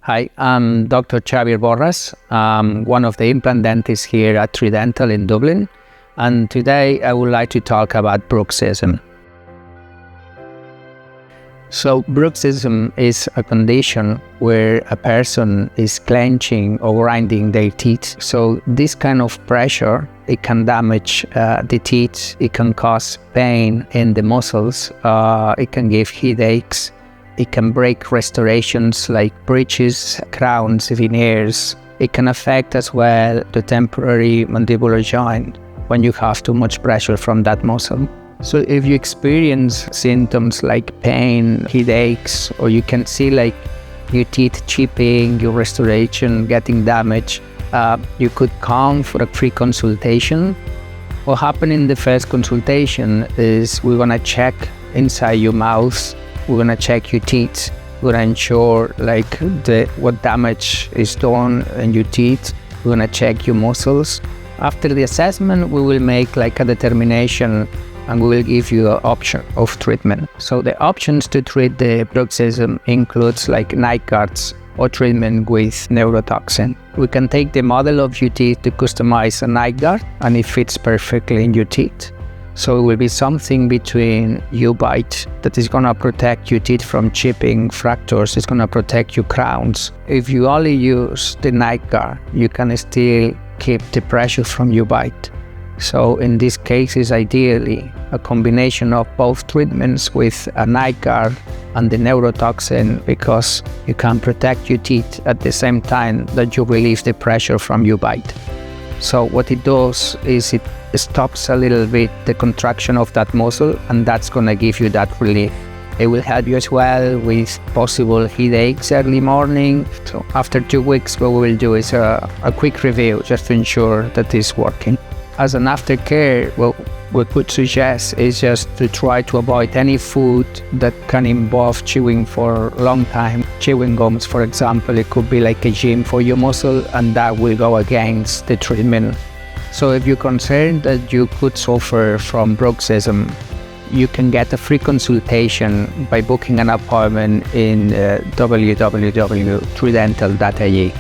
Hi, I'm Dr. Xavier Borràs. I'm one of the implant dentists here at 3Dental in Dublin, and today I would like to talk about bruxism. So bruxism is a condition where a person is clenching or grinding their teeth. So this kind of pressure, it can damage the teeth, it can cause pain in the muscles, it can give headaches. It can break restorations like bridges, crowns, veneers. It can affect as well the temporary mandibular joint when you have too much pressure from that muscle. So if you experience symptoms like pain, headaches, or you can see like your teeth chipping, your restoration getting damaged, you could come for a free consultation. What happens in the first consultation is we're gonna check inside your mouth. We're gonna check your teeth. We're gonna ensure like what damage is done in your teeth. We're gonna check your muscles. After the assessment, we will make like a determination and we will give you an option of treatment. So the options to treat the bruxism includes like night guards or treatment with neurotoxin. We can take the model of your teeth to customize a night guard and it fits perfectly in your teeth. So it will be something between U-bite that is going to protect your teeth from chipping, fractures, it's going to protect your crowns. If you only use the night guard, you can still keep the pressure from U-bite. So in these cases, ideally, a combination of both treatments with a night guard and the neurotoxin, because you can protect your teeth at the same time that you relieve the pressure from U-bite. So what it does is it stops a little bit the contraction of that muscle, and that's going to give you that relief. It will help you as well with possible headaches early morning. So after 2 weeks, what we will do is a quick review just to ensure that it's working. As an aftercare, what we could suggest is just to try to avoid any food that can involve chewing for a long time. Chewing gums, for example, it could be like a gym for your muscle, and that will go against the treatment. So if you're concerned that you could suffer from bruxism, you can get a free consultation by booking an appointment in www.3dental.ie.